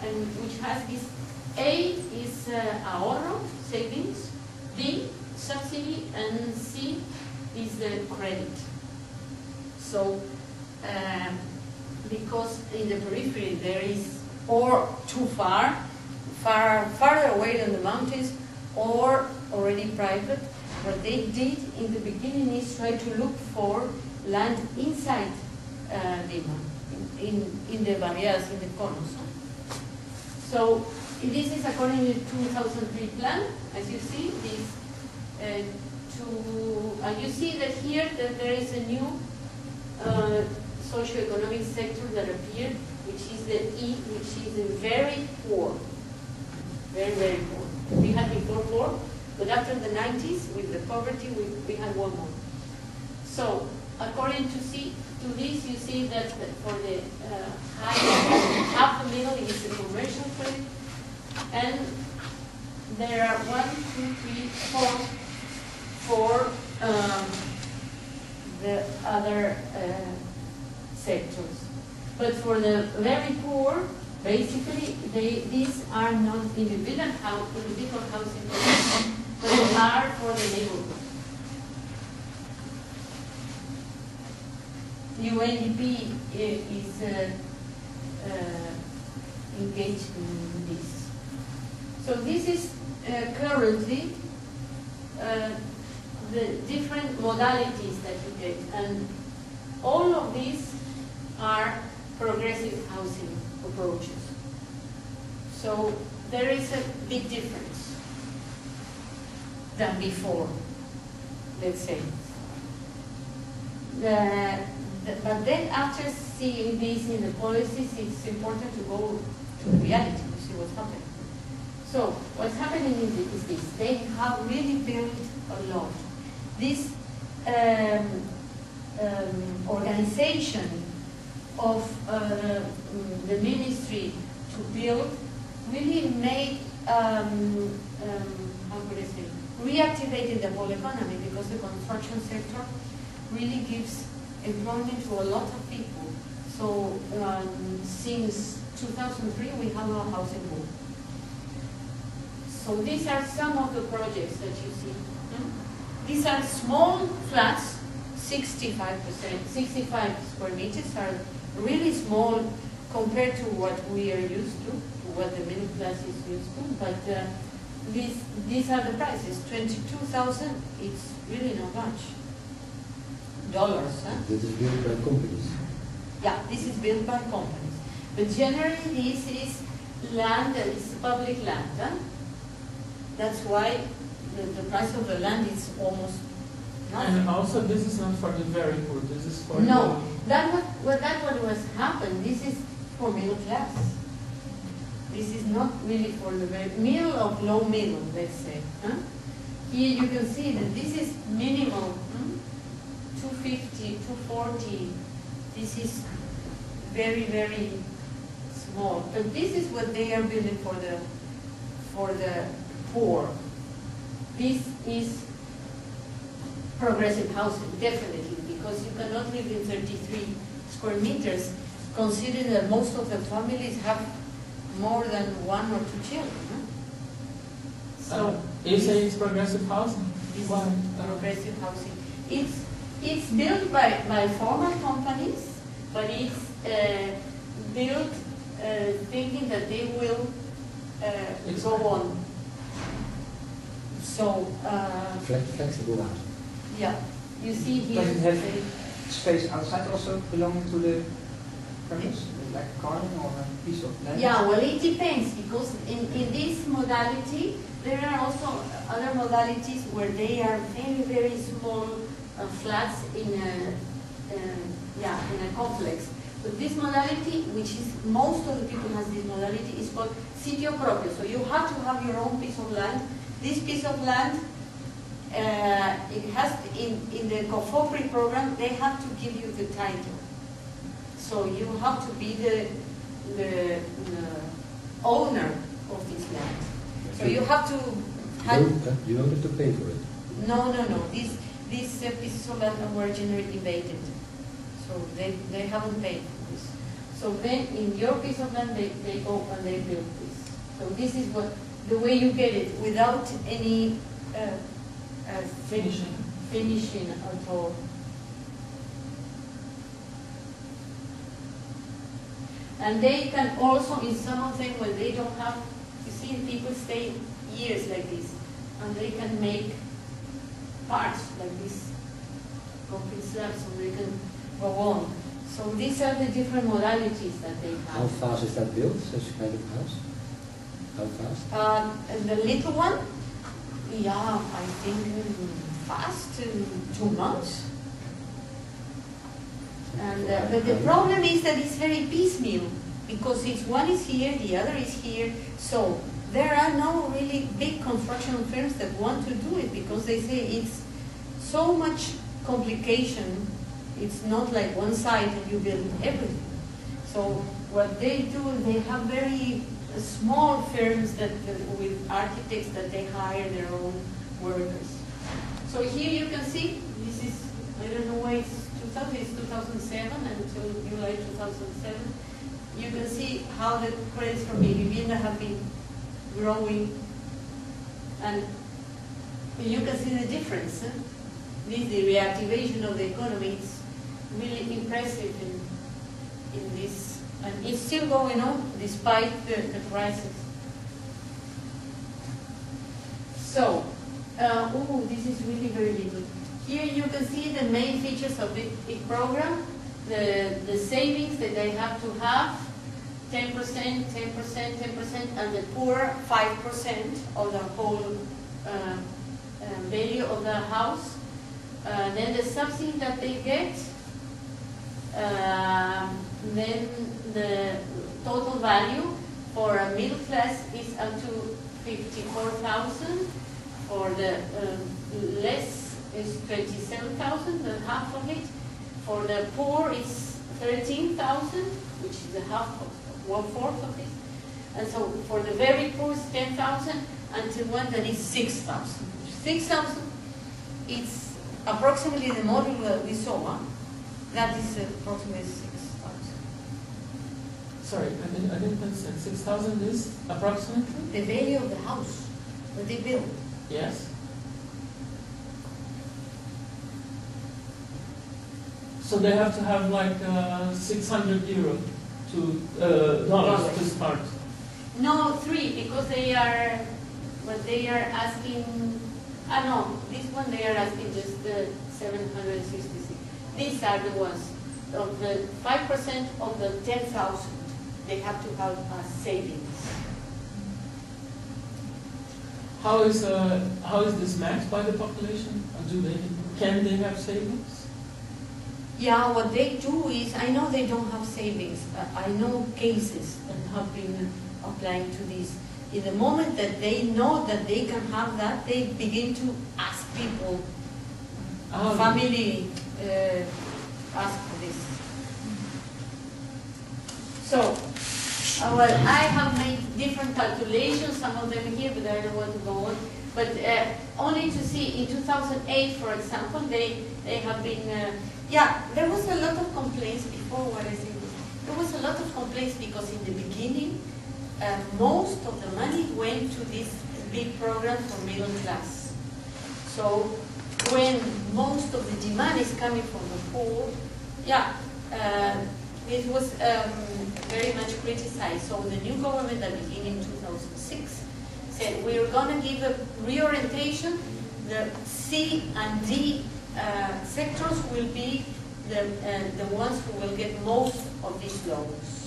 and which has this: A is ahorro, savings; B, subsidy; and C is the credit. So, because in the periphery there is, or too farther away than the mountains, or already private, what they did in the beginning is try to look for land inside Lima, in the barriadas, in the conos. So this is according to the 2003 plan, as you see. You see that here that there is a new socio-economic sector that appeared, which is the E, which is the very poor, very, very poor. We had before poor, but after the 90s, with the poverty, we had one more. So, according to this, you see that for the half the middle is the commercial credit, and there are 1, 2, 3, 4 the other sectors. But for the very poor, basically, these are not individual housing, but they are for the neighborhood. UNDP is engaged in this. So this is currently the different modalities that you get, and all of these are progressive housing approaches. So there is a big difference than before, let's say. But then after seeing this in the policies, it's important to go to reality to see what's happening. So what's happening is this: they have really built a lot. This organization of the ministry to build really made, how could I say, reactivated the whole economy, because the construction sector really gives employment to a lot of people. So since 2003 we have a housing boom. So these are some of the projects that you see. These are small flats, 65 square meters, are really small compared to what we are used to what the middle class is used to. But these are the prices. 22,000. It's really not much. Dollars. Huh? This is built by companies. Yeah, this is built by companies. But generally, this is land that is public land. Huh? That's why the price of the land is almost nothing. And also, this is not for the very poor. This is for no. That what was happened. This is for middle class. This is not really for the very middle of low middle, let's say. Huh? Here you can see that this is minimal. 250, 240. This is very, very small. But this is what they are building for the poor. This is progressive housing, definitely, because you cannot live in 33 square meters, considering that most of the families have more than 1 or 2 children. Huh? So you say it's progressive housing? This is progressive housing. It's built by formal companies, but it's built thinking that they will go on. So flexible. Yeah, you see here. Does it have space outside also belonging to the premise, like a garden or a piece of land? Yeah, well, it depends, because in this modality there are also other modalities where they are very, very small flats in a complex. But this modality, which is most of the people has this modality, is called sitio propio. So you have to have your own piece of land. This piece of land, it has in the COFOPRI program, they have to give you the title. So you have to be the owner of this land. So you have to have. You don't have to pay for it. No. These pieces of land were generally invaded, so they haven't paid for this. So then, in your piece of land, they go and they build this. So this is the way you get it, without any finishing at all. And they can also, in some of them, when they don't have, you see, people stay years like this, and they can make parts like this, concrete slabs, so they can go on. So these are the different modalities that they have. How fast is that built, such kind of house? How fast? The little one, yeah, I think fast, 2 months. And but the problem is that it's very piecemeal, because one is here, the other is here. So there are no really big construction firms that want to do it, because they say it's so much complication. It's not like one side and you build everything. So what they do, they have very small firms that with architects that they hire their own workers. So here you can see, this is, I don't know why it's 2007 until July 2007. You can see how the credits from Peruvian have been growing, and you can see the difference. The reactivation of the economy is really impressive in this, and it's still going on despite the crisis. So, this is really very little. Here you can see the main features of the program, the savings that they have to have, 10%, 10%, 10%, and the poor 5% of the whole value of the house. Then the subsidy that they get, then the total value for a middle class is up to 54,000. For the less is 27,000, the half of it. For the poor is 13,000, which is the half of 1/4 of it. And so for the very poor is 10,000, until one that is 6,000. 6,000, it's approximately the model that we saw. That is approximately 6,000. Sorry, I didn't understand. 6,000 is approximately? The value of the house that they built. Yes. So they have to have like 600 euro dollars to start. No, 3, because they are, but they are asking. No, this one they are asking just 766. These are the ones of the 5% of the 10,000. They have to have a savings. How is this matched by the population? Can they have savings? Yeah, what they do is, I know they don't have savings. I know cases that have been applying to this. In the moment that they know that they can have that, they begin to ask people, family, ask for this. So, well, I have made different calculations, some of them here, but I don't want to go on. But only to see, in 2008, for example, they have been, there was a lot of complaints before what I said. There was a lot of complaints because in the beginning, most of the money went to this big program for middle class. So when most of the demand is coming from the poor, it was very much criticized. So the new government that began in 2006 said, we're going to give a reorientation. The C and D sectors will be the ones who will get most of these loans.